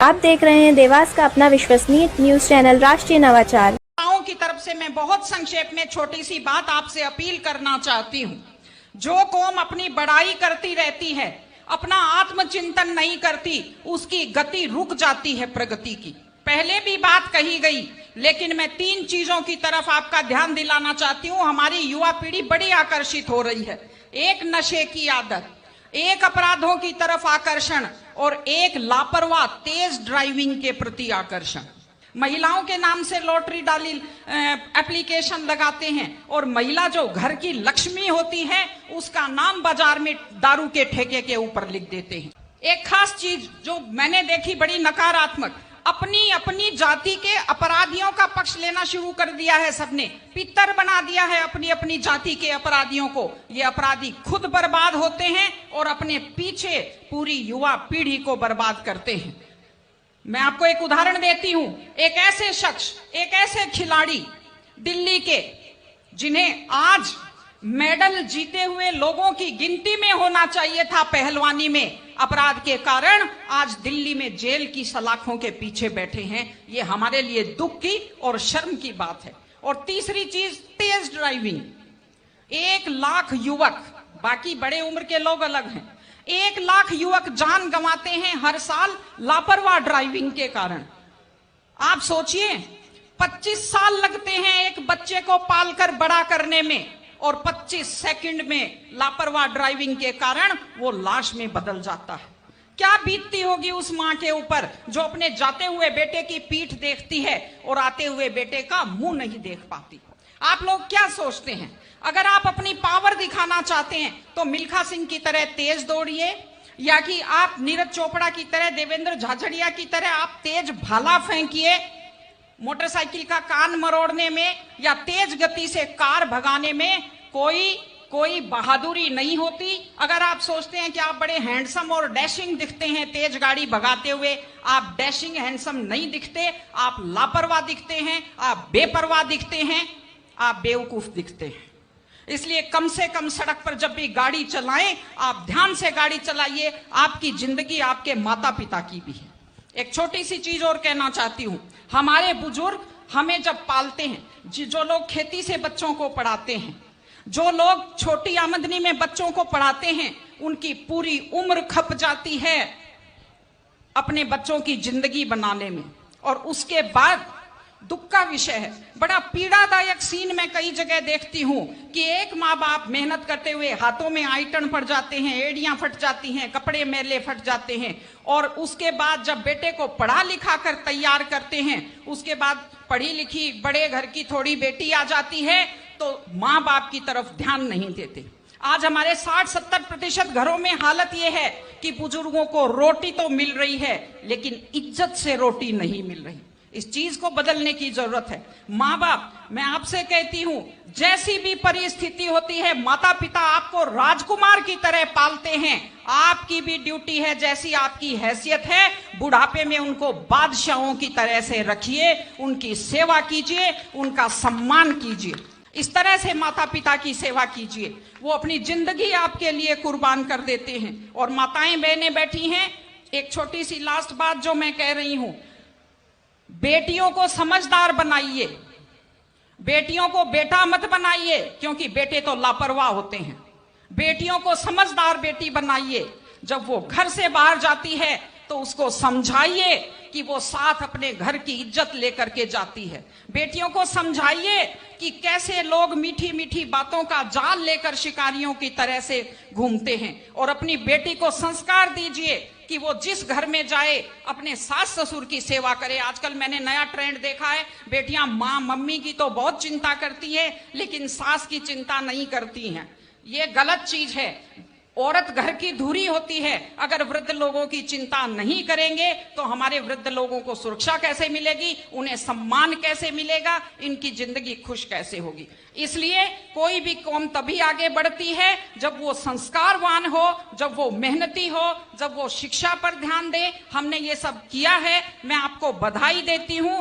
आप देख रहे हैं देवास का अपना विश्वसनीय न्यूज चैनल राष्ट्रीय नवाचार। की तरफ से मैं बहुत संक्षेप में छोटी सी बात आपसे अपील करना चाहती हूँ। जो कौम अपनी बड़ाई करती रहती है, अपना आत्मचिंतन नहीं करती, उसकी गति रुक जाती है प्रगति की। पहले भी बात कही गई, लेकिन मैं 3 चीजों की तरफ आपका ध्यान दिलाना चाहती हूँ। हमारी युवा पीढ़ी बड़ी आकर्षित हो रही है। एक नशे की आदत, एक अपराधों की तरफ आकर्षण और एक लापरवाह तेज ड्राइविंग के प्रति आकर्षण। महिलाओं के नाम से लॉटरी डाली एप्लीकेशन लगाते हैं और महिला जो घर की लक्ष्मी होती है उसका नाम बाजार में दारू के ठेके के ऊपर लिख देते हैं। एक खास चीज जो मैंने देखी बड़ी नकारात्मक, अपनी अपनी जाति के अपराधियों का पक्ष लेना शुरू कर दिया है। सबने पितर बना दिया है अपनी अपनी जाति के अपराधियों को। ये अपराधी खुद बर्बाद होते हैं और अपने पीछे पूरी युवा पीढ़ी को बर्बाद करते हैं। मैं आपको एक उदाहरण देती हूं। एक ऐसे शख्स, एक ऐसे खिलाड़ी दिल्ली के, जिन्हें आज मेडल जीते हुए लोगों की गिनती में होना चाहिए था पहलवानी में, अपराध के कारण आज दिल्ली में जेल की सलाखों के पीछे बैठे हैं। ये हमारे लिए दुख की और शर्म की बात है। और तीसरी चीज, तेज ड्राइविंग। 1 लाख युवक, बाकी बड़े उम्र के लोग अलग हैं, 1 लाख युवक जान गंवाते हैं हर साल लापरवाह ड्राइविंग के कारण। आप सोचिए, 25 साल लगते हैं एक बच्चे को पालकर बड़ा करने में और 25 सेकंड में लापरवाह ड्राइविंग के कारण वो लाश में बदल जाता है। क्या बीतती होगी उस मां के ऊपर जो अपने जाते हुए बेटे की पीठ देखती है और आते हुए बेटे का मुंह नहीं देख पाती। आप लोग क्या सोचते हैं? अगर आप अपनी पावर दिखाना चाहते हैं तो मिल्खा सिंह की तरह तेज दौड़िए, या कि आप नीरज चोपड़ा की तरह, देवेंद्र झाझड़िया की तरह आप तेज भाला फेंकिए मोटरसाइकिल का कान मरोड़ने में, या तेज गति से कार भगाने में कोई बहादुरी नहीं होती। अगर आप सोचते हैं कि आप बड़े हैंडसम और डैशिंग दिखते हैं तेज गाड़ी भगाते हुए, आप डैशिंग हैंडसम नहीं दिखते, आप लापरवाह दिखते हैं, आप बेपरवाह दिखते हैं, आप बेवकूफ दिखते हैं। इसलिए कम से कम सड़क पर जब भी गाड़ी चलाएं, आप ध्यान से गाड़ी चलाइए। आपकी जिंदगी आपके माता पिता की भी है। एक छोटी सी चीज और कहना चाहती हूं। हमारे बुजुर्ग हमें जब पालते हैं, जो लोग खेती से बच्चों को पढ़ाते हैं, जो लोग छोटी आमदनी में बच्चों को पढ़ाते हैं, उनकी पूरी उम्र खप जाती है अपने बच्चों की जिंदगी बनाने में। और उसके बाद दुख का विषय है, बड़ा पीड़ादायक सीन मैं कई जगह देखती हूं कि एक माँ बाप मेहनत करते हुए हाथों में आइटन पड़ जाते हैं, एड़ियां फट जाती हैं, कपड़े मैले फट जाते हैं, और उसके बाद जब बेटे को पढ़ा लिखा कर तैयार करते हैं, उसके बाद पढ़ी लिखी बड़े घर की थोड़ी बेटी आ जाती है तो माँ बाप की तरफ ध्यान नहीं देते। आज हमारे 60-70% घरों में हालत यह है कि बुजुर्गों को रोटी तो मिल रही है लेकिन इज्जत से रोटी नहीं मिल रही। इस चीज को बदलने की जरूरत है। माँ बाप, मैं आपसे कहती हूं, जैसी भी परिस्थिति होती है, माता पिता आपको राजकुमार की तरह पालते हैं। आपकी भी ड्यूटी है, जैसी आपकी हैसियत है, बुढ़ापे में उनको बादशाहों की तरह से रखिए, उनकी सेवा कीजिए, उनका सम्मान कीजिए। इस तरह से माता पिता की सेवा कीजिए। वो अपनी जिंदगी आपके लिए कुर्बान कर देते हैं। और माताएं बहनें बैठी हैं, एक छोटी सी लास्ट बात जो मैं कह रही हूं, बेटियों को समझदार बनाइए, बेटियों को बेटा मत बनाइए, क्योंकि बेटे तो लापरवाह होते हैं। बेटियों को समझदार बेटी बनाइए। जब वो घर से बाहर जाती है तो उसको समझाइए कि वो साथ अपने घर की इज्जत लेकर के जाती है। बेटियों को समझाइए कि कैसे लोग मीठी मीठी बातों का जाल लेकर शिकारियों की तरह से घूमते हैं। और अपनी बेटी को संस्कार दीजिए कि वो जिस घर में जाए अपने सास ससुर की सेवा करे। आजकल मैंने नया ट्रेंड देखा है, बेटियां माँ मम्मी की तो बहुत चिंता करती है लेकिन सास की चिंता नहीं करती हैं। ये गलत चीज है। औरत घर की धुरी होती है। अगर वृद्ध लोगों की चिंता नहीं करेंगे तो हमारे वृद्ध लोगों को सुरक्षा कैसे मिलेगी, उन्हें सम्मान कैसे मिलेगा, इनकी जिंदगी खुश कैसे होगी। इसलिए कोई भी कौम तभी आगे बढ़ती है जब वो संस्कारवान हो, जब वो मेहनती हो, जब वो शिक्षा पर ध्यान दे। हमने ये सब किया है, मैं आपको बधाई देती हूँ।